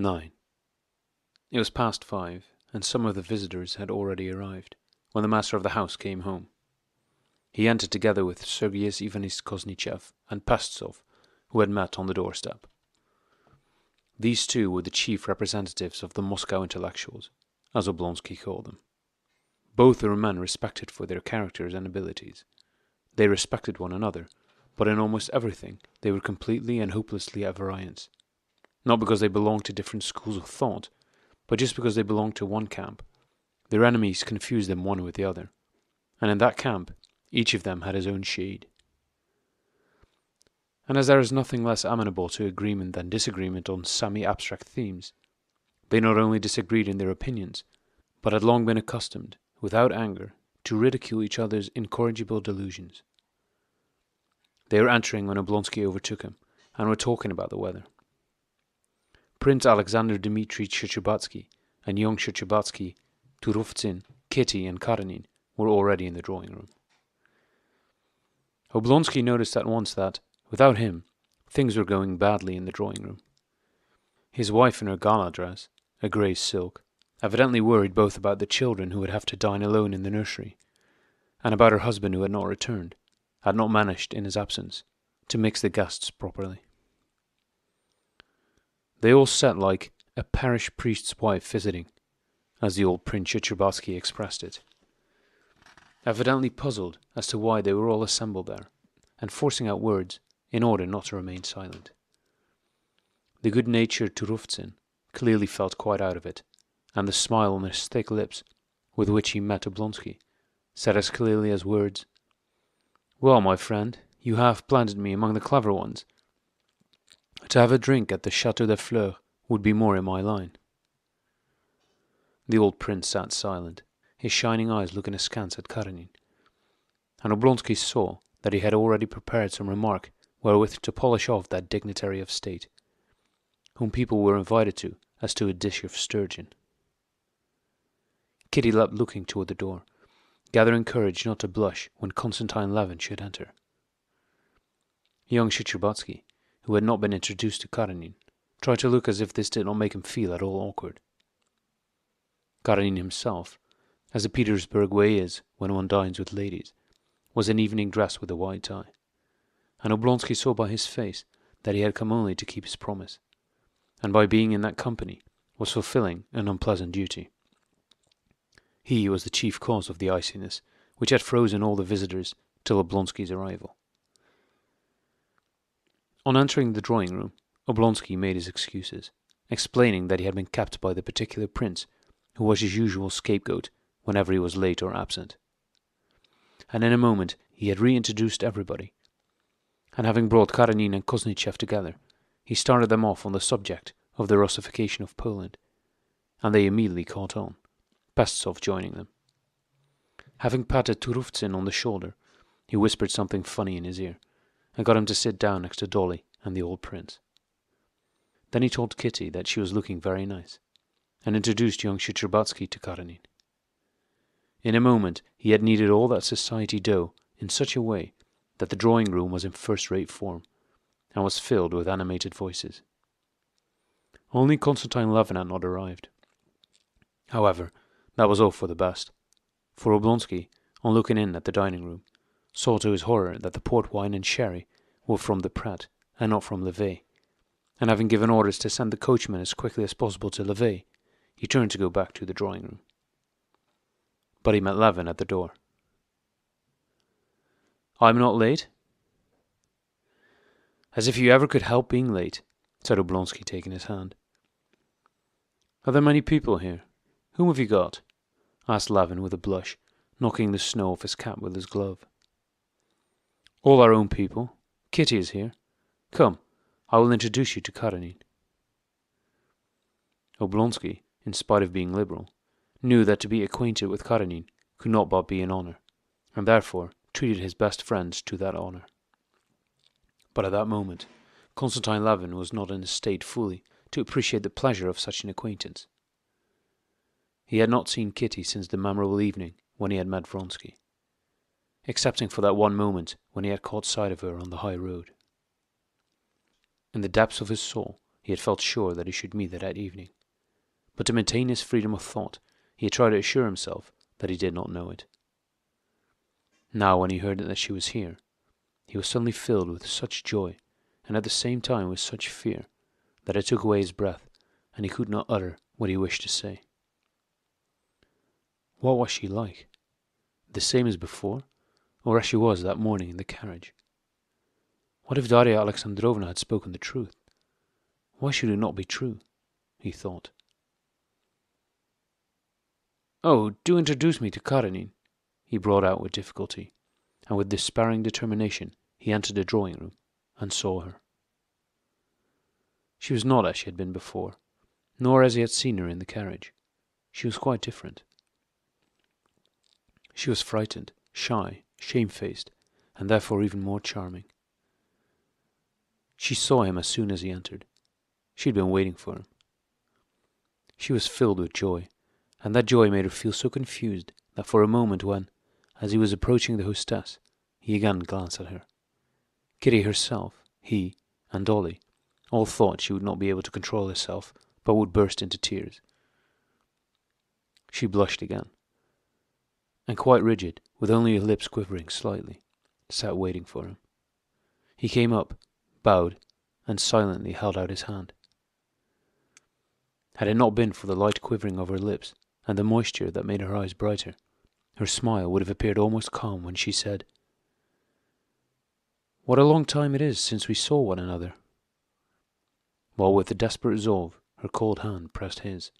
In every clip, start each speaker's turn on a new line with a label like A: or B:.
A: 9. It was past 5, and some of the visitors had already arrived, when the master of the house came home. He entered together with Sergius Ivanich Koznichev and Pestsov, who had met on the doorstep. These two were the chief representatives of the Moscow intellectuals, as Oblonsky called them. Both were men respected for their characters and abilities. They respected one another, but in almost everything they were completely and hopelessly at variance. Not because they belonged to different schools of thought, but just because they belonged to one camp. Their enemies confused them one with the other, and in that camp each of them had his own shade. And as there is nothing less amenable to agreement than disagreement on semi-abstract themes, they not only disagreed in their opinions, but had long been accustomed, without anger, to ridicule each other's incorrigible delusions. They were entering when Oblonsky overtook him, and were talking about the weather. Prince Alexander Dmitri Shcherbátsky and young Shcherbátsky, Turovtsin, Kitty, and Karenina were already in the drawing room. Oblonsky noticed at once that, without him, things were going badly in the drawing room. His wife in her gala dress, a grey silk, evidently worried both about the children who would have to dine alone in the nursery, and about her husband who had not returned, had not managed, in his absence, to mix the guests properly. They all sat like a parish priest's wife visiting, as the old Prince Shcherbátsky expressed it, evidently puzzled as to why they were all assembled there, and forcing out words in order not to remain silent. The good-natured Turovtsin clearly felt quite out of it, and the smile on his thick lips, with which he met Oblonsky, said as clearly as words, "Well, my friend, you have planted me among the clever ones. To have a drink at the Château des Fleurs would be more in my line." The old prince sat silent, his shining eyes looking askance at Karenina, and Oblonsky saw that he had already prepared some remark wherewith to polish off that dignitary of state, whom people were invited to as to a dish of sturgeon. Kitty leapt looking toward the door, gathering courage not to blush when Constantine Levin should enter. Young Shcherbátsky, who had not been introduced to Karenina, tried to look as if this did not make him feel at all awkward. Karenina himself, as the Petersburg way is when one dines with ladies, was in evening dress with a white tie, and Oblonsky saw by his face that he had come only to keep his promise, and by being in that company was fulfilling an unpleasant duty. He was the chief cause of the iciness which had frozen all the visitors till Oblonsky's arrival. On entering the drawing room, Oblonsky made his excuses, explaining that he had been kept by the particular prince who was his usual scapegoat whenever he was late or absent. And in a moment he had reintroduced everybody, and having brought Karenina and Koznichev together, he started them off on the subject of the Russification of Poland, and they immediately caught on, Pestsov joining them. Having patted Turovtsin on the shoulder, he whispered something funny in his ear, and got him to sit down next to Dolly and the old prince. Then he told Kitty that she was looking very nice, and introduced young Shcherbátsky to Karenina. In a moment he had kneaded all that society dough in such a way that the drawing-room was in first-rate form, and was filled with animated voices. Only Constantine Levin had not arrived. However, that was all for the best, for Oblonsky, on looking in at the dining-room, saw to his horror that the port wine and sherry were from the Prat and not from Levay, and having given orders to send the coachman as quickly as possible to Levay, he turned to go back to the drawing-room. But he met Levin at the door. "I'm not late?" "As if you ever could help being late," said Oblonsky, taking his hand. "Are there many people here? Whom have you got?" asked Levin with a blush, knocking the snow off his cap with his glove. "All our own people. Kitty is here. Come, I will introduce you to Karenina." Oblonsky, in spite of being liberal, knew that to be acquainted with Karenina could not but be an honour, and therefore treated his best friends to that honour. But at that moment, Constantine Levin was not in a state fully to appreciate the pleasure of such an acquaintance. He had not seen Kitty since the memorable evening when he had met Vronsky, excepting for that one moment when he had caught sight of her on the high road. In the depths of his soul, he had felt sure that he should meet her that evening. But to maintain his freedom of thought, he had tried to assure himself that he did not know it. Now, when he heard that she was here, he was suddenly filled with such joy, and at the same time with such fear, that it took away his breath, and he could not utter what he wished to say. What was she like? The same as before, or as she was that morning in the carriage? What if Darya Alexandrovna had spoken the truth? Why should it not be true? He thought. "Oh, do introduce me to Karenina," he brought out with difficulty, and with despairing determination he entered the drawing-room and saw her. She was not as she had been before, nor as he had seen her in the carriage. She was quite different. She was frightened, shy, shamefaced, and therefore even more charming. She saw him as soon as he entered. She had been waiting for him. She was filled with joy, and that joy made her feel so confused that for a moment when, as he was approaching the hostess, he again glanced at her, Kitty herself, he, and Dolly all thought she would not be able to control herself, but would burst into tears. She blushed again, and quite rigid, with only her lips quivering slightly, sat waiting for him. He came up, bowed, and silently held out his hand. Had it not been for the light quivering of her lips and the moisture that made her eyes brighter, her smile would have appeared almost calm when she said, "What a long time it is since we saw one another," while with a desperate resolve her cold hand pressed his.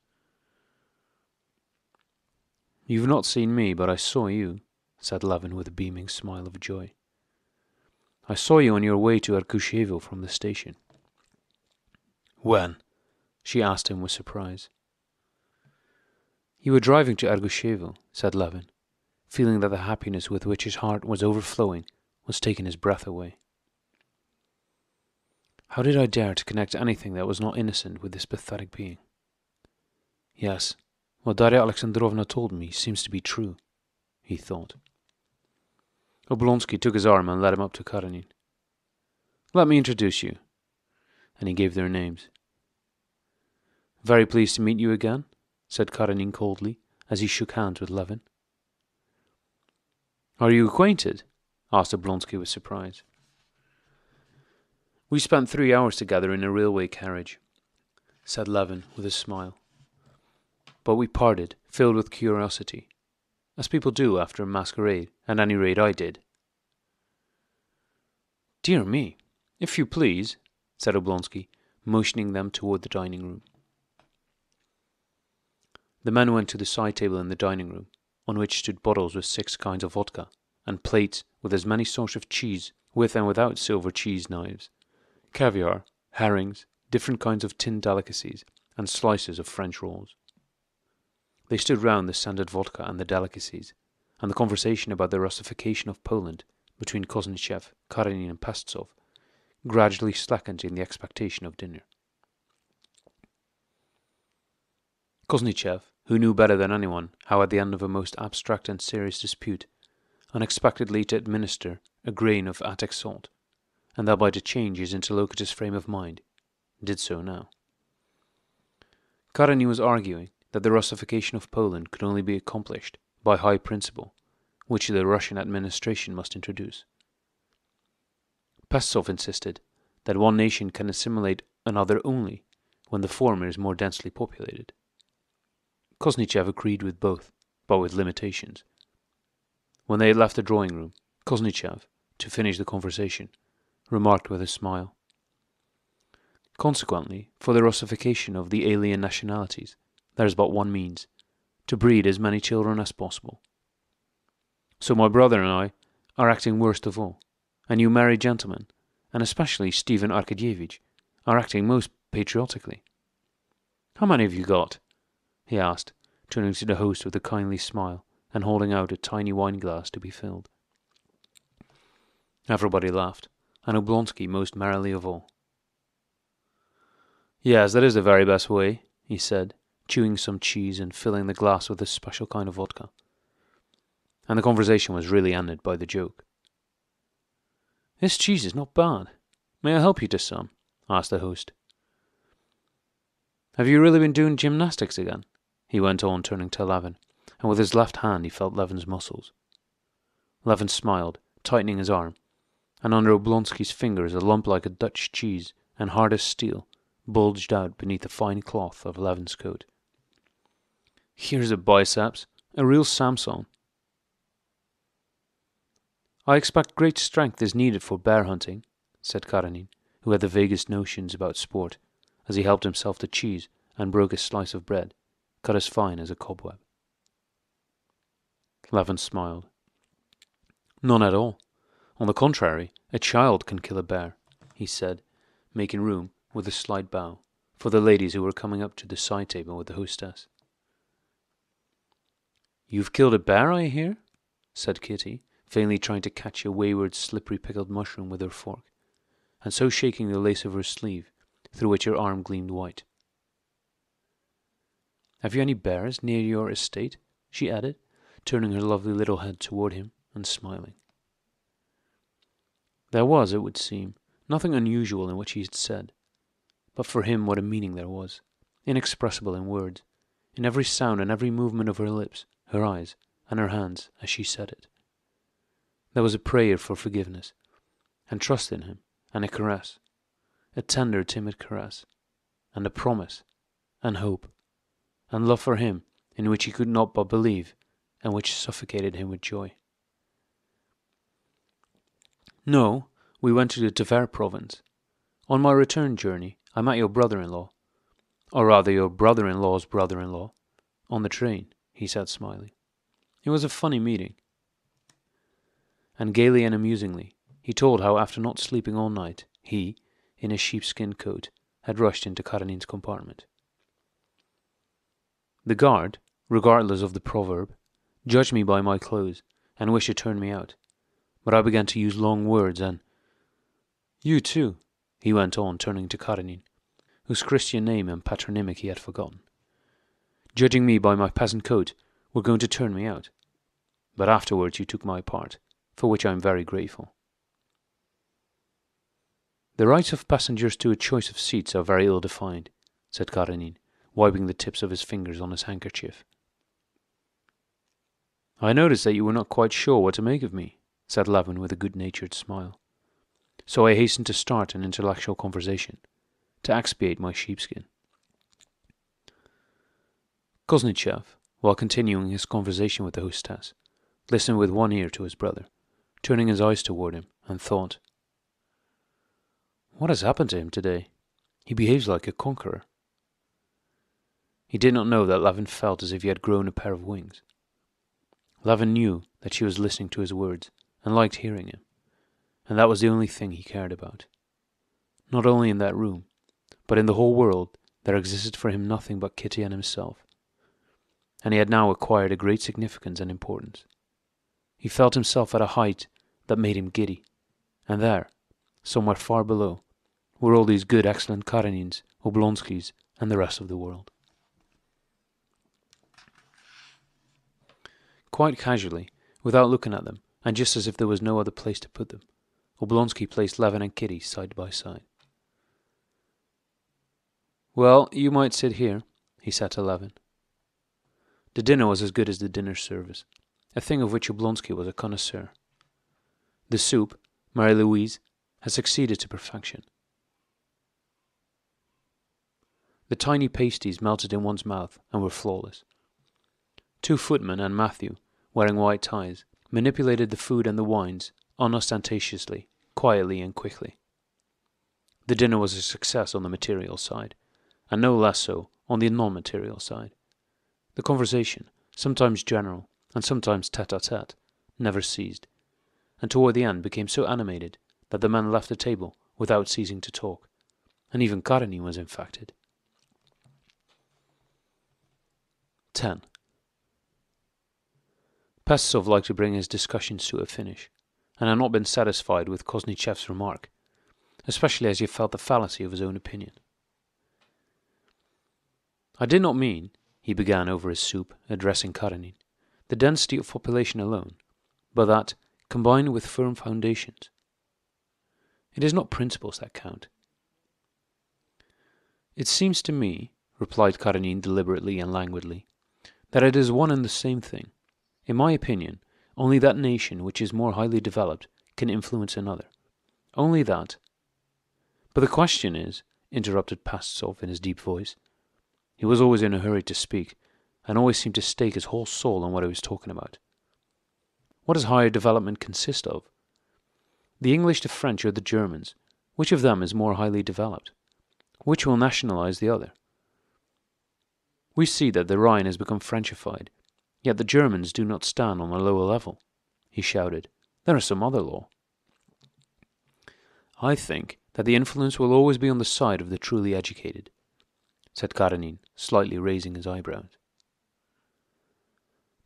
A: "You've not seen me, but I saw you," said Levin with a beaming smile of joy. "I saw you on your way to Ergushevo from the station." "When?" she asked him with surprise. "You were driving to Ergushevo," said Levin, feeling that the happiness with which his heart was overflowing was taking his breath away. How did I dare to connect anything that was not innocent with this pathetic being? Yes, what Darya Alexandrovna told me seems to be true, he thought. Oblonsky took his arm and led him up to Karenina. "Let me introduce you," and he gave their names. "Very pleased to meet you again," said Karenina coldly, as he shook hands with Levin. "Are you acquainted?" asked Oblonsky with surprise. "We spent 3 hours together in a railway carriage," said Levin with a smile. "But we parted, filled with curiosity, as people do after a masquerade. At any rate, I did." "Dear me, if you please," said Oblonsky, motioning them toward the dining room. The men went to the side table in the dining room, on which stood bottles with 6 kinds of vodka, and plates with as many sorts of cheese, with and without silver cheese knives, caviar, herrings, different kinds of tinned delicacies, and slices of French rolls. They stood round the scented vodka and the delicacies, and the conversation about the Russification of Poland between Koznichev, Karenin, and Pestsov gradually slackened in the expectation of dinner. Koznichev, who knew better than anyone how at the end of a most abstract and serious dispute unexpectedly to administer a grain of Attic salt, and thereby to change his interlocutor's frame of mind, did so now. Karenin was arguing that the Russification of Poland could only be accomplished by high principle, which the Russian administration must introduce. Pestsov insisted that one nation can assimilate another only when the former is more densely populated. Koznichev agreed with both, but with limitations. When they had left the drawing-room, Koznichev, to finish the conversation, remarked with a smile, "Consequently, for the Russification of the alien nationalities, there is but one means, to breed as many children as possible. So my brother and I are acting worst of all, and you married gentlemen, and especially Stephen Arkadyevitch, are acting most patriotically. How many have you got?" he asked, turning to the host with a kindly smile and holding out a tiny wine-glass to be filled. Everybody laughed, and Oblonsky most merrily of all. "Yes, that is the very best way," he said, chewing some cheese and filling the glass with a special kind of vodka. And the conversation was really ended by the joke. "This cheese is not bad. May I help you to some?" asked the host. Have you really been doing gymnastics again? He went on, turning to Levin, and with his left hand he felt Levin's muscles. Levin smiled, tightening his arm, and under Oblonsky's fingers a lump like a Dutch cheese and hard as steel bulged out beneath the fine cloth of Levin's coat. Here's a biceps, a real Samson. I expect great strength is needed for bear hunting, said Karenina, who had the vaguest notions about sport, as he helped himself to cheese and broke a slice of bread, cut as fine as a cobweb. Levin smiled. None at all. On the contrary, a child can kill a bear, he said, making room, with a slight bow, for the ladies who were coming up to the side table with the hostess. You've killed a bear, I hear? Said Kitty, vainly trying to catch a wayward, slippery pickled mushroom with her fork, and so shaking the lace of her sleeve, through which her arm gleamed white. Have you any bears near your estate? She added, turning her lovely little head toward him and smiling. There was, it would seem, nothing unusual in what she had said, but for him what a meaning there was, inexpressible in words, in every sound and every movement of her lips, her eyes, and her hands as she said it. There was a prayer for forgiveness, and trust in him, and a caress, a tender, timid caress, and a promise, and hope, and love for him in which he could not but believe, and which suffocated him with joy. No, we went to the Tver province. On my return journey, I met your brother-in-law, or rather your brother-in-law's brother-in-law, on the train, he said, smiling. It was a funny meeting. And gaily and amusingly, he told how after not sleeping all night, he, in his sheepskin coat, had rushed into Karenin's compartment. The guard, regardless of the proverb, judged me by my clothes, and wished to turn me out, but I began to use long words, and... You too, he went on, turning to Karenin, whose Christian name and patronymic he had forgotten. Judging me by my peasant coat, were going to turn me out, but afterwards you took my part, for which I am very grateful. The rights of passengers to a choice of seats are very ill defined, said Karenin, wiping the tips of his fingers on his handkerchief. I noticed that you were not quite sure what to make of me, said Levin with a good-natured smile. So I hastened to start an intellectual conversation, to expiate my sheepskin. Koznitchev, while continuing his conversation with the hostess, listened with one ear to his brother, turning his eyes toward him, and thought, What has happened to him today? He behaves like a conqueror. He did not know that Levin felt as if he had grown a pair of wings. Levin knew that she was listening to his words, and liked hearing him, and that was the only thing he cared about. Not only in that room, but in the whole world there existed for him nothing but Kitty and himself, and he had now acquired a great significance and importance. He felt himself at a height that made him giddy, and there, somewhere far below, were all these good, excellent Karenins, Oblonskys, and the rest of the world. Quite casually, without looking at them, and just as if there was no other place to put them, Oblonsky placed Levin and Kitty side by side. Well, you might sit here, he said to Levin. The dinner was as good as the dinner service, a thing of which Oblonsky was a connoisseur. The soup, Marie-Louise, had succeeded to perfection. The tiny pasties melted in one's mouth and were flawless. Two footmen and Matthew, wearing white ties, manipulated the food and the wines unostentatiously, quietly and quickly. The dinner was a success on the material side, and no less so on the non-material side. The conversation, sometimes general and sometimes tete-a-tete, never ceased, and toward the end became so animated that the men left the table without ceasing to talk, and even Karenin was infected. 10. Pestsov liked to bring his discussions to a finish, and had not been satisfied with Koznitchev's remark, especially as he felt the fallacy of his own opinion. I did not mean, he began over his soup, addressing Karenin, the density of population alone, but that, combined with firm foundations. It is not principles that count. It seems to me, replied Karenina deliberately and languidly, "that it is one and the same thing. In my opinion, only that nation which is more highly developed can influence another. Only that." "But the question is," interrupted Pastitsov in his deep voice. He was always in a hurry to speak, and always seemed to stake his whole soul on what he was talking about. "What does higher development consist of? The English, the French, or the Germans? Which of them is more highly developed? Which will nationalize the other? We see that the Rhine has become Frenchified, yet the Germans do not stand on a lower level," he shouted. "There is some other law." "I think that the influence will always be on the side of the truly educated," said Karenin, slightly raising his eyebrows.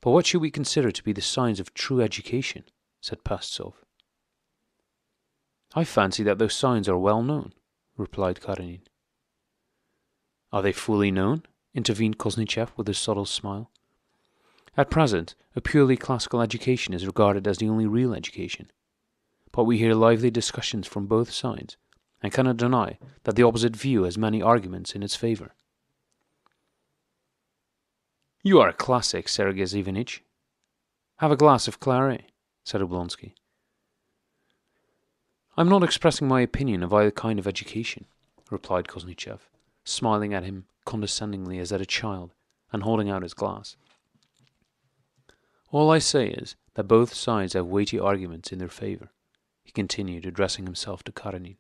A: "But what should we consider to be the signs of true education?" said Pastitsov. "I fancy that those signs are well known," replied Karenin. "Are they fully known?" intervened Kosnichev with a subtle smile. "At present, a purely classical education is regarded as the only real education. But we hear lively discussions from both sides, and cannot deny that the opposite view has many arguments in its favour." "You are a classic, Sergei Ivanitch. Have a glass of claret," said Oblonsky. "I am not expressing my opinion of either kind of education," replied Kosnichev, smiling at him condescendingly as at a child, and holding out his glass. "All I say is that both sides have weighty arguments in their favour," he continued, addressing himself to Karenin.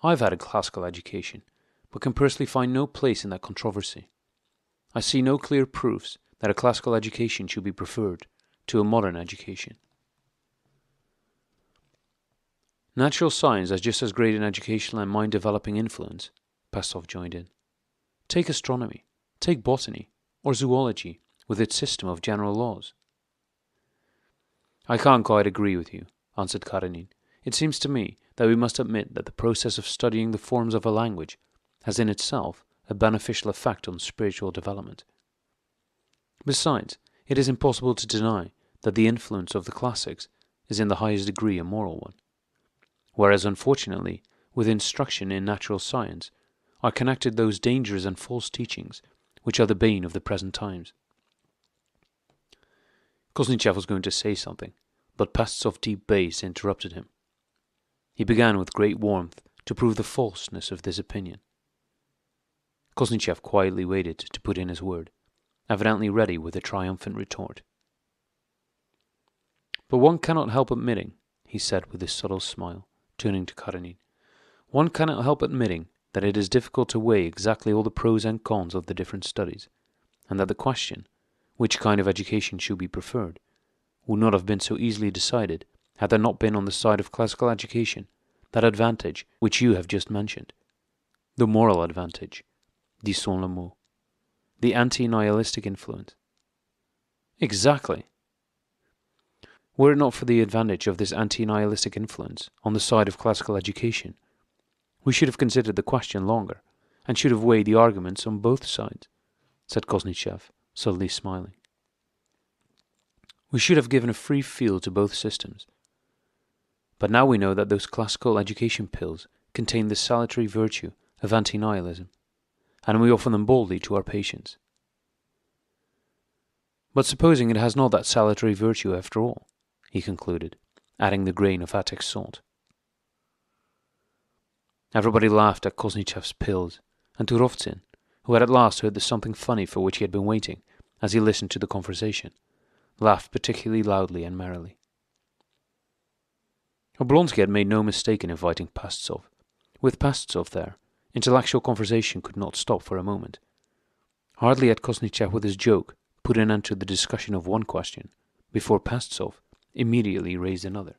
A: "I have had a classical education, but can personally find no place in that controversy. I see no clear proofs that a classical education should be preferred to a modern education." "Natural science has just as great an educational and mind-developing influence," Pastitsov joined in. "Take astronomy, take botany, or zoology, with its system of general laws." "I can't quite agree with you," answered Karenin. "It seems to me that we must admit that the process of studying the forms of a language has in itself a beneficial effect on spiritual development. Besides, it is impossible to deny that the influence of the classics is in the highest degree a moral one, whereas unfortunately with instruction in natural science are connected those dangerous and false teachings which are the bane of the present times." Kosnichev was going to say something, but Pastitsov's deep bass interrupted him. He began with great warmth to prove the falseness of this opinion. Kosnichev quietly waited to put in his word, evidently ready with a triumphant retort. "But one cannot help admitting," he said with a subtle smile, turning to Karenin, "one cannot help admitting that it is difficult to weigh exactly all the pros and cons of the different studies, and that the question, which kind of education should be preferred, would not have been so easily decided had there not been on the side of classical education that advantage which you have just mentioned. The moral advantage, disons le mot, the anti-nihilistic influence." "Exactly. Were it not for the advantage of this anti-nihilistic influence on the side of classical education, we should have considered the question longer, and should have weighed the arguments on both sides," said Kosnichev, subtly smiling. "We should have given a free field to both systems. But now we know that those classical education pills contain the salutary virtue of anti-nihilism, and we offer them boldly to our patients. But supposing it has not that salutary virtue after all," he concluded, adding the grain of Attic salt. Everybody laughed at Kosnichev's pills, and Turovtsin, who had at last heard the something funny for which he had been waiting as he listened to the conversation, laughed particularly loudly and merrily. Oblonsky had made no mistake in inviting Pastitsov. With Pastitsov there, intellectual conversation could not stop for a moment. Hardly had Kosnichev with his joke put an end to the discussion of one question, before Pastitsov immediately raised another.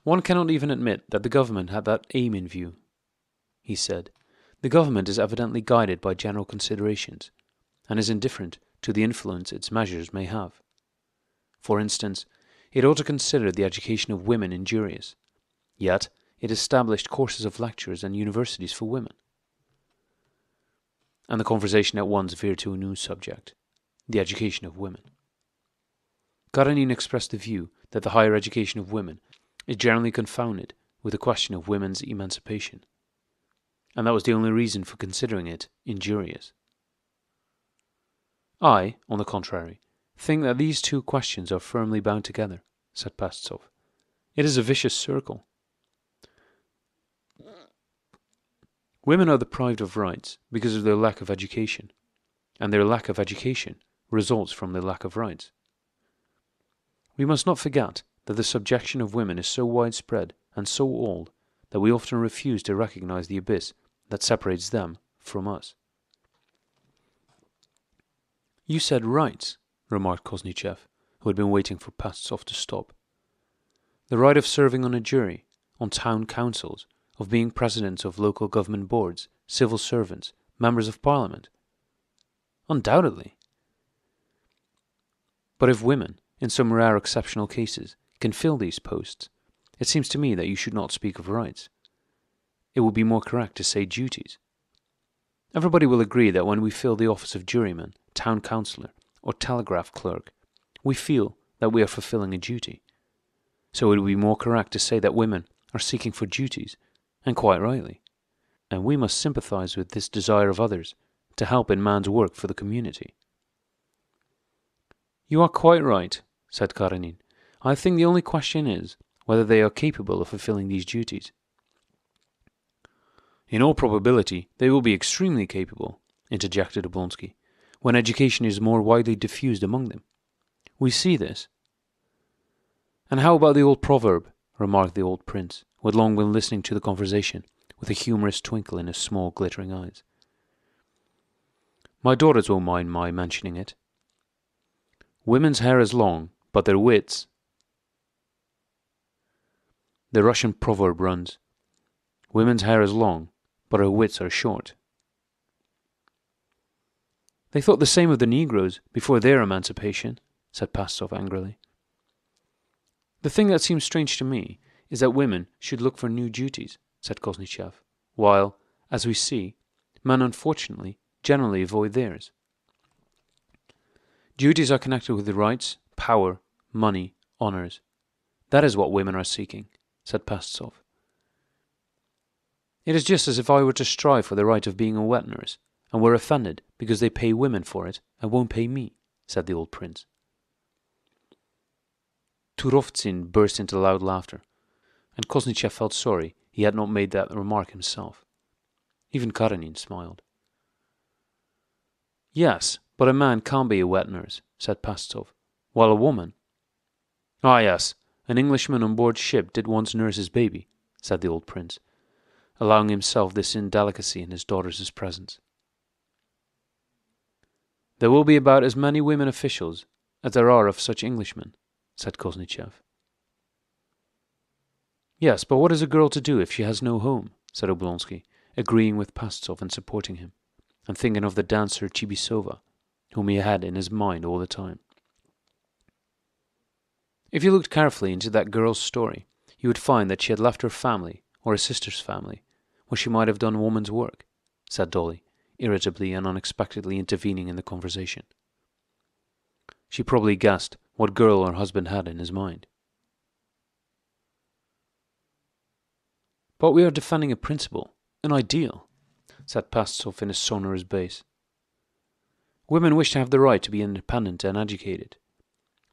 A: "One cannot even admit that the government had that aim in view," he said. "The government is evidently guided by general considerations, and is indifferent to the influence its measures may have. For instance, it ought to consider the education of women injurious, yet it established courses of lectures and universities for women." And the conversation at once veered to a new subject, the education of women. Karenina expressed the view that the higher education of women is generally confounded with the question of women's emancipation. and that was the only reason for considering it injurious. I, on the contrary, think that these two questions are firmly bound together, said Pastov. It is a vicious circle. Women are deprived of rights because of their lack of education, and their lack of education results from their lack of rights. We must not forget that the subjection of women is so widespread and so old that we often refuse to recognize the abyss that separates them from us. You said rights, remarked Koznichev, who had been waiting for Pastov to stop. The right of serving on a jury, on town councils, of being presidents of local government boards, civil servants, members of parliament. Undoubtedly. But if women, in some rare exceptional cases, can fill these posts, it seems to me that you should not speak of rights. It would be more correct to say duties. Everybody will agree that when we fill the office of juryman, town councillor, or telegraph clerk, we feel that we are fulfilling a duty. So it would be more correct to say that women are seeking for duties, and quite rightly. And we must sympathize with this desire of others to help in man's work for the community. You are quite right, said Karenina. I think the only question is whether they are capable of fulfilling these duties. In all probability, they will be extremely capable, interjected Oblonsky, when education is more widely diffused among them. We see this. And how about the old proverb, remarked the old prince, who had long been listening to the conversation, with a humorous twinkle in his small glittering eyes. My daughters won't mind my mentioning it. Women's hair is long, but their wits. The Russian proverb runs, women's hair is long, but her wits are short. They thought the same of the Negroes before their emancipation, said Pastov angrily. The thing that seems strange to me is that women should look for new duties, said Koznichev, while, as we see, men unfortunately generally avoid theirs. Duties are connected with rights, power, money, honours. That is what women are seeking, said Pastov. It is just as if I were to strive for the right of being a wet nurse, and were offended because they pay women for it and won't pay me, said the old prince. Turovtsin burst into loud laughter, and Koznichev felt sorry he had not made that remark himself. Even Karenina smiled. Yes, but a man can't be a wet nurse, said Pastov, while a woman. Ah, yes, an Englishman on board ship did once nurse his baby, said the old prince, allowing himself this indelicacy in his daughter's presence. There will be about as many women officials as there are of such Englishmen, said Koznichev. Yes, but what is a girl to do if she has no home, said Oblonsky, agreeing with Pastov and supporting him, and thinking of the dancer Chibisova, whom he had in his mind all the time. If you looked carefully into that girl's story, you would find that she had left her family, or her sister's family, where she might have done woman's work, said Dolly, irritably and unexpectedly intervening in the conversation. She probably guessed what girl her husband had in his mind. But we are defending a principle, an ideal, said Pastov in a sonorous bass. Women wish to have the right to be independent and educated.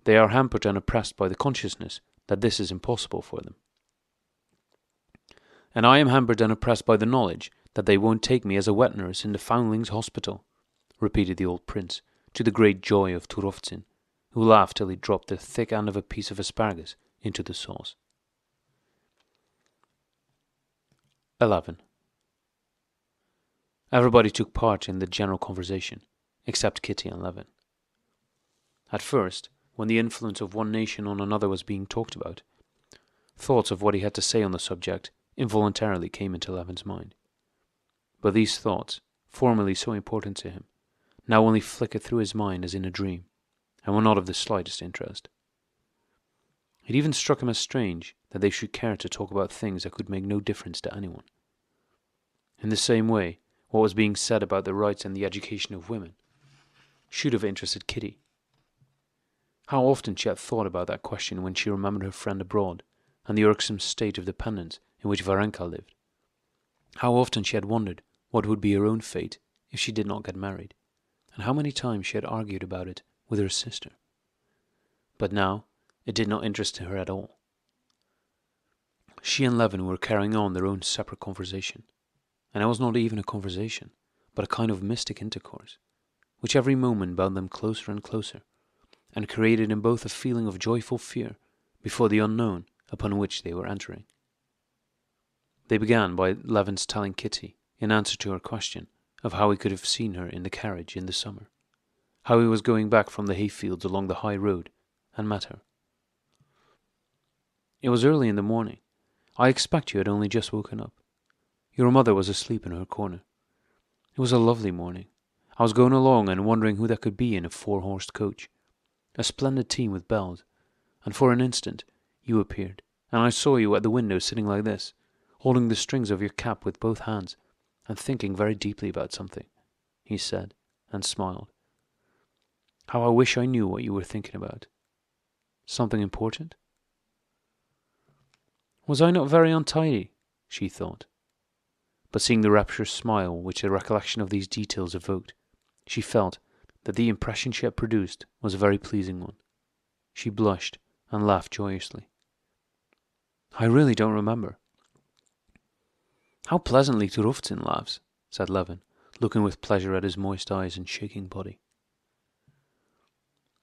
A: They are hampered and oppressed by the consciousness that this is impossible for them. And I am hampered and oppressed by the knowledge that they won't take me as a wet nurse in the Foundlings' Hospital, repeated the old prince, to the great joy of Turovtsin, who laughed till he dropped the thick end of a piece of asparagus into the sauce. 11. Everybody took part in the general conversation, except Kitty and Levin. At first, when the influence of one nation on another was being talked about, thoughts of what he had to say on the subject involuntarily came into Levin's mind. But these thoughts, formerly so important to him, now only flickered through his mind as in a dream, and were not of the slightest interest. It even struck him as strange that they should care to talk about things that could make no difference to anyone. In the same way, what was being said about the rights and the education of women should have interested Kitty. How often she had thought about that question when she remembered her friend abroad and the irksome state of dependence in which Varenka lived. How often she had wondered what would be her own fate if she did not get married, and how many times she had argued about it with her sister. But now it did not interest her at all. She and Levin were carrying on their own separate conversation, and it was not even a conversation, but a kind of mystic intercourse, which every moment bound them closer and closer, and created in both a feeling of joyful fear before the unknown upon which they were entering. They began by Levin's telling Kitty, in answer to her question, of how he could have seen her in the carriage in the summer, how he was going back from the hayfields along the high road, and met her. It was early in the morning. I expect you had only just woken up. Your mother was asleep in her corner. It was a lovely morning. I was going along and wondering who that could be in a 4-horsed coach, a splendid team with bells, and for an instant you appeared, and I saw you at the window sitting like this, holding the strings of your cap with both hands, and thinking very deeply about something, he said, and smiled. How I wish I knew what you were thinking about. Something important? Was I not very untidy? She thought. But seeing the rapturous smile which the recollection of these details evoked, she felt that the impression she had produced was a very pleasing one. She blushed and laughed joyously. I really don't remember. How pleasantly Turufzin laughs, said Levin, looking with pleasure at his moist eyes and shaking body.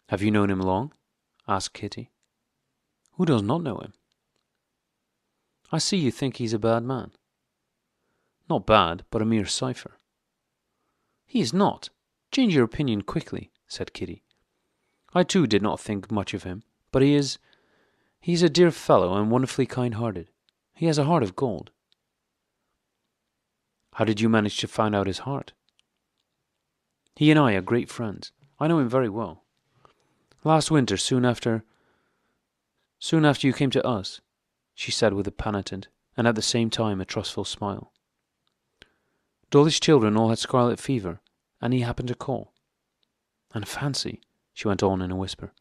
A: Have you known him long? Asked Kitty. Who does not know him? I see you think he's a bad man. Not bad, but a mere cipher. He is not. Change your opinion quickly, said Kitty. I too did not think much of him, but he is a dear fellow and wonderfully kind-hearted. He has a heart of gold. How did you manage to find out his heart? He and I are great friends. I know him very well. Last winter, soon after you came to us, she said with a penitent and at the same time a trustful smile. Dolly's children all had scarlet fever, and he happened to call. And fancy, she went on in a whisper,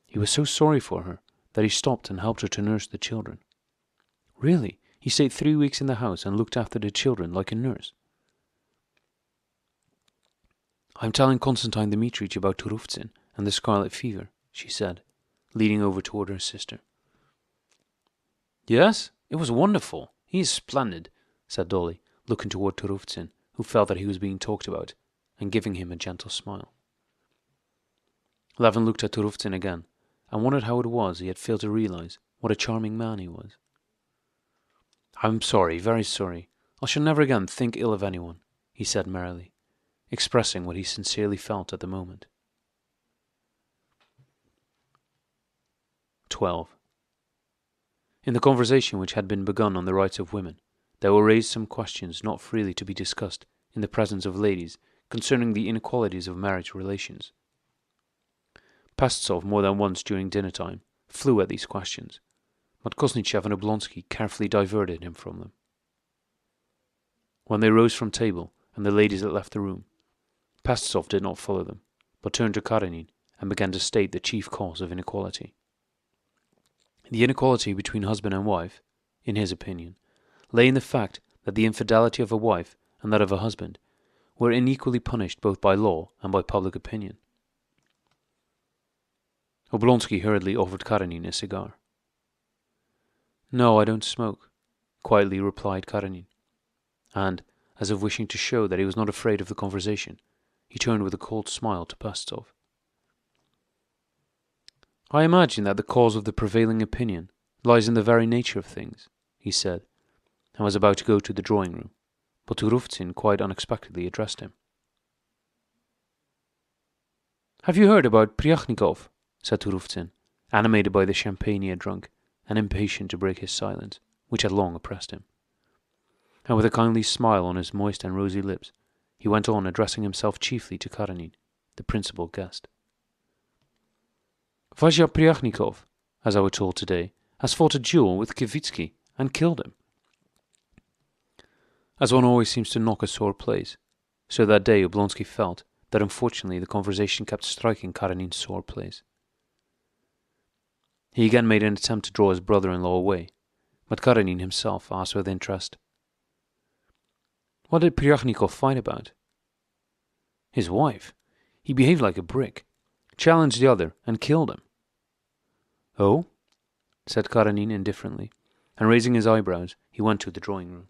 A: he was so sorry for her that he stopped and helped her to nurse the children. Really, he stayed 3 weeks in the house and looked after the children like a nurse. I'm telling Constantine Dmitrich about Turufzin and the scarlet fever, she said, leaning over toward her sister. Yes, it was wonderful. He is splendid, said Dolly, looking toward Turufzin, who felt that he was being talked about, and giving him a gentle smile. Levin looked at Turufzin again, and wondered how it was he had failed to realize what a charming man he was. I'm sorry, very sorry. I shall never again think ill of anyone, he said merrily, expressing what he sincerely felt at the moment. 12. In the conversation which had been begun on the rights of women, there were raised some questions not freely to be discussed in the presence of ladies concerning the inequalities of marriage relations. Pestsov more than once during dinner-time flew at these questions, but Kosnichev and Oblonsky carefully diverted him from them. When they rose from table and the ladies had left the room, Pestsov did not follow them, but turned to Karenin and began to state the chief cause of inequality. The inequality between husband and wife, in his opinion, lay in the fact that the infidelity of a wife and that of a husband were unequally punished both by law and by public opinion. Oblonsky hurriedly offered Karenin a cigar. No, I don't smoke, quietly replied Karenin, and, as if wishing to show that he was not afraid of the conversation, he turned with a cold smile to Pestsov. I imagine that the cause of the prevailing opinion lies in the very nature of things, he said, and was about to go to the drawing-room, but Turufzin quite unexpectedly addressed him. Have you heard about Pryachnikov? Said Turufzin, animated by the champagne he had drunk, and impatient to break his silence, which had long oppressed him. And with a kindly smile on his moist and rosy lips, he went on addressing himself chiefly to Karenin, the principal guest. Vasya Pryachnikov, as I was told today, has fought a duel with Kivitsky and killed him. As one always seems to knock a sore place, so that day Oblonsky felt that unfortunately the conversation kept striking Karenin's sore place. He again made an attempt to draw his brother-in-law away, but Karenin himself asked with interest, What did Pryachnikov fight about? His wife. He behaved like a brick, challenged the other, and killed him. Oh? Said Karenina indifferently, and raising his eyebrows, he went to the drawing room.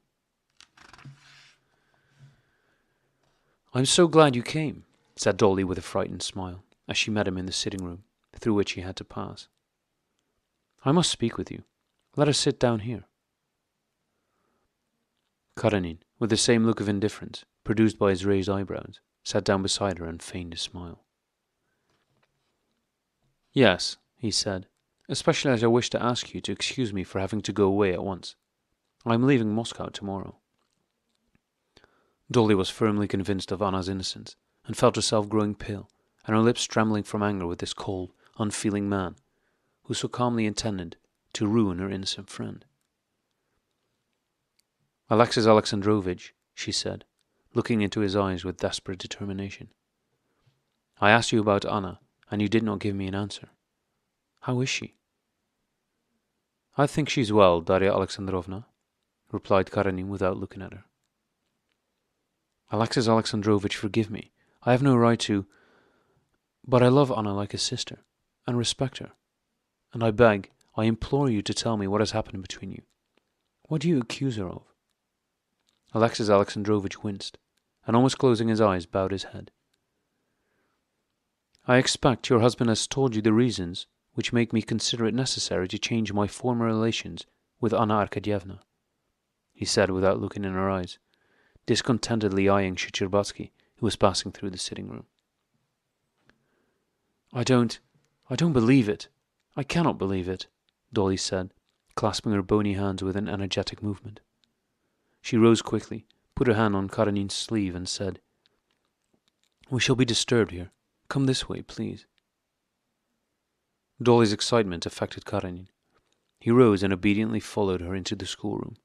A: I'm so glad you came, said Dolly with a frightened smile, as she met him in the sitting room, through which he had to pass. I must speak with you. Let us sit down here. Karenin, with the same look of indifference, produced by his raised eyebrows, sat down beside her and feigned a smile. Yes, he said, especially as I wish to ask you to excuse me for having to go away at once. I am leaving Moscow tomorrow. Dolly was firmly convinced of Anna's innocence, and felt herself growing pale, and her lips trembling from anger with this cold, unfeeling man, who so calmly intended to ruin her innocent friend. Alexis Alexandrovitch, she said, looking into his eyes with desperate determination. I asked you about Anna, and you did not give me an answer. How is she? I think she's well, Darya Alexandrovna, replied Karenin without looking at her. Alexis Alexandrovitch, forgive me. I have no right to... But I love Anna like a sister, and respect her. And I implore you to tell me what has happened between you. What do you accuse her of? Alexis Alexandrovitch winced, and almost closing his eyes, bowed his head. I expect your husband has told you the reasons which make me consider it necessary to change my former relations with Anna Arkadyevna, he said without looking in her eyes, discontentedly eyeing Shcherbatsky, who was passing through the sitting room. I don't believe it. I cannot believe it, Dolly said, clasping her bony hands with an energetic movement. She rose quickly, put her hand on Karenin's sleeve, and said, We shall be disturbed here. Come this way, please. Dolly's excitement affected Karenin. He rose and obediently followed her into the schoolroom.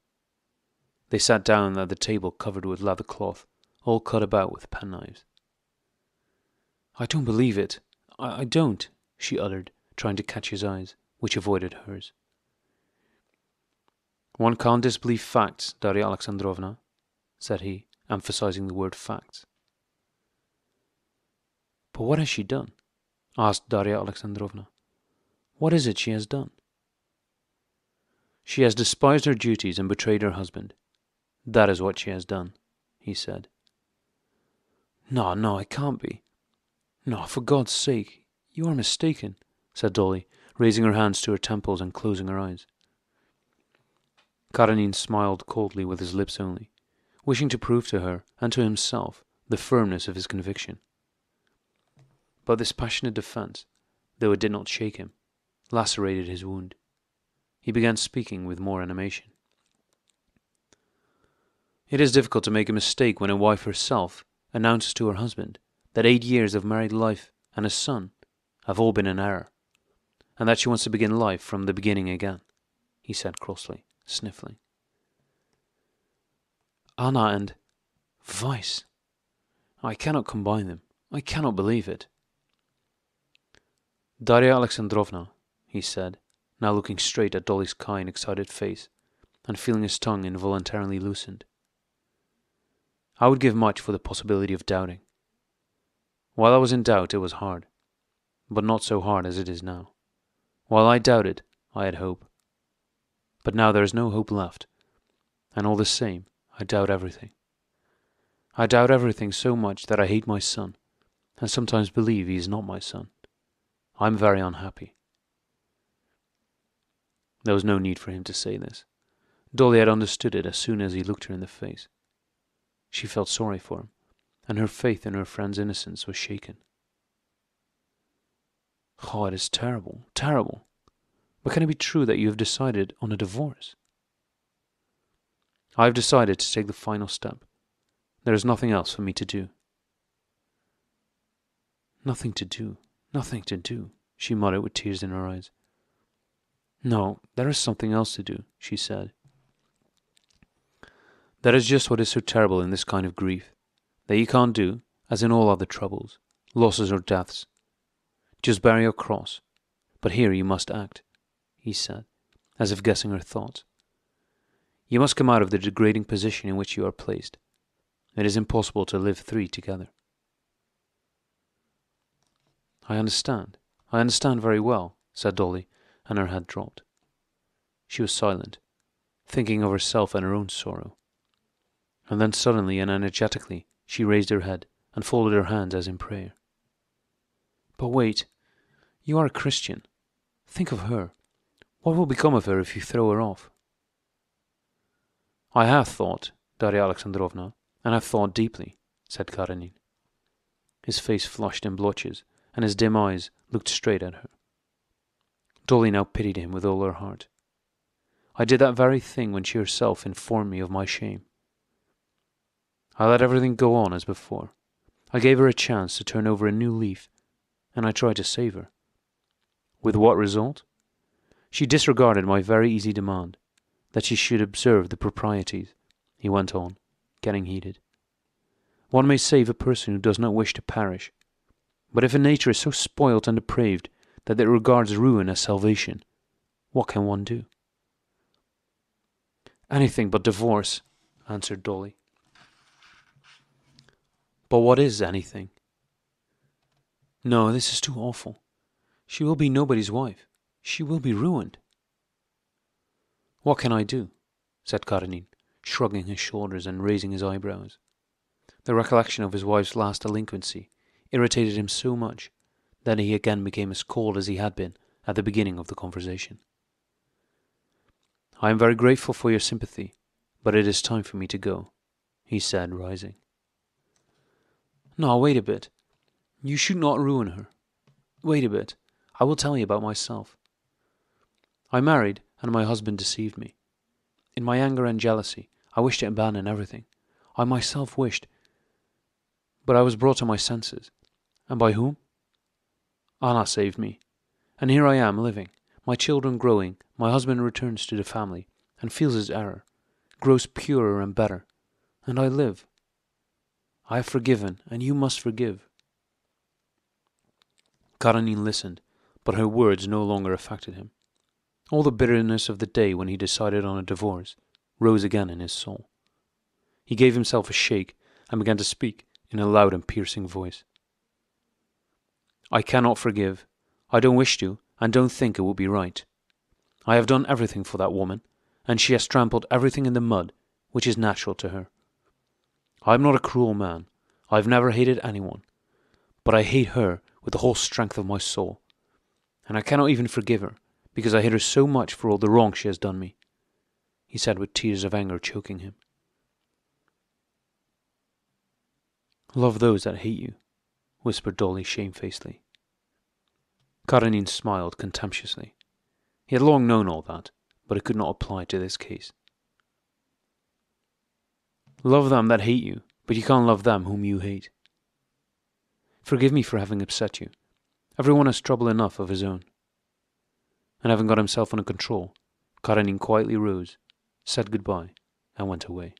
A: They sat down at the table covered with leather cloth, all cut about with penknives. I don't believe it. I don't, she uttered, trying to catch his eyes, which avoided hers. One can't disbelieve facts, Darya Alexandrovna, said he, emphasizing the word facts. But what has she done? Asked Darya Alexandrovna. What is it she has done? She has despised her duties and betrayed her husband. That is what she has done, he said. No, it can't be. No, for God's sake, you are mistaken, said Dolly, raising her hands to her temples and closing her eyes. Karenin smiled coldly with his lips only, wishing to prove to her and to himself the firmness of his conviction. But this passionate defence, though it did not shake him, lacerated his wound. He began speaking with more animation. It is difficult to make a mistake when a wife herself announces to her husband that 8 years of married life and a son have all been an error, and that she wants to begin life from the beginning again, he said crossly, sniffling. Anna and vice. I cannot combine them. I cannot believe it. Darya Alexandrovna, he said, now looking straight at Dolly's kind, excited face, and feeling his tongue involuntarily loosened. I would give much for the possibility of doubting. While I was in doubt, it was hard, but not so hard as it is now. While I doubted, I had hope. But now there is no hope left, and all the same, I doubt everything. I doubt everything so much that I hate my son, and sometimes believe he is not my son. I am very unhappy. There was no need for him to say this. Dolly had understood it as soon as he looked her in the face. She felt sorry for him, and her faith in her friend's innocence was shaken. Oh, it is terrible, terrible. But can it be true that you have decided on a divorce? I have decided to take the final step. There is nothing else for me to do. Nothing to do, she muttered with tears in her eyes. No, there is something else to do, she said. That is just what is so terrible in this kind of grief, that you can't do, as in all other troubles, losses or deaths. Just bear your cross, but here you must act, he said, as if guessing her thoughts. You must come out of the degrading position in which you are placed. It is impossible to live three together. I understand very well, said Dolly, and her head dropped. She was silent, thinking of herself and her own sorrow. And then suddenly and energetically she raised her head and folded her hands as in prayer. But wait, you are a Christian. Think of her. What will become of her if you throw her off? I have thought, Darya Alexandrovna, and have thought deeply, said Karenin. His face flushed in blotches, and his dim eyes looked straight at her. Dolly now pitied him with all her heart. I did that very thing when she herself informed me of my shame. I let everything go on as before. I gave her a chance to turn over a new leaf, and I tried to save her. With what result? She disregarded my very easy demand, that she should observe the proprieties, he went on, getting heated. One may save a person who does not wish to perish, but if a nature is so spoilt and depraved that it regards ruin as salvation, what can one do? Anything but divorce, answered Dolly. But what is anything? No, this is too awful. She will be nobody's wife. She will be ruined. What can I do? Said Karenin, shrugging his shoulders and raising his eyebrows. The recollection of his wife's last delinquency irritated him so much that he again became as cold as he had been at the beginning of the conversation. I am very grateful for your sympathy, but it is time for me to go, he said, rising. No, wait a bit. You should not ruin her. Wait a bit. I will tell you about myself. I married, and my husband deceived me. In my anger and jealousy, I wished to abandon everything. I myself wished. But I was brought to my senses. And by whom? Anna saved me. And here I am, living, my children growing, my husband returns to the family, and feels his error, grows purer and better, and I live. I have forgiven, and you must forgive. Karenin listened, but her words no longer affected him. All the bitterness of the day when he decided on a divorce rose again in his soul. He gave himself a shake and began to speak in a loud and piercing voice. I cannot forgive. I don't wish to, and don't think it would be right. I have done everything for that woman, and she has trampled everything in the mud which is natural to her. I am not a cruel man. I have never hated anyone, but I hate her with the whole strength of my soul, and I cannot even forgive her, because I hate her so much for all the wrong she has done me, he said with tears of anger choking him. Love those that hate you, whispered Dolly shamefacedly. Karenin smiled contemptuously. He had long known all that, but it could not apply to this case. Love them that hate you, but you can't love them whom you hate. Forgive me for having upset you. Everyone has trouble enough of his own. And having got himself under control, Karenin quietly rose, said goodbye, and went away.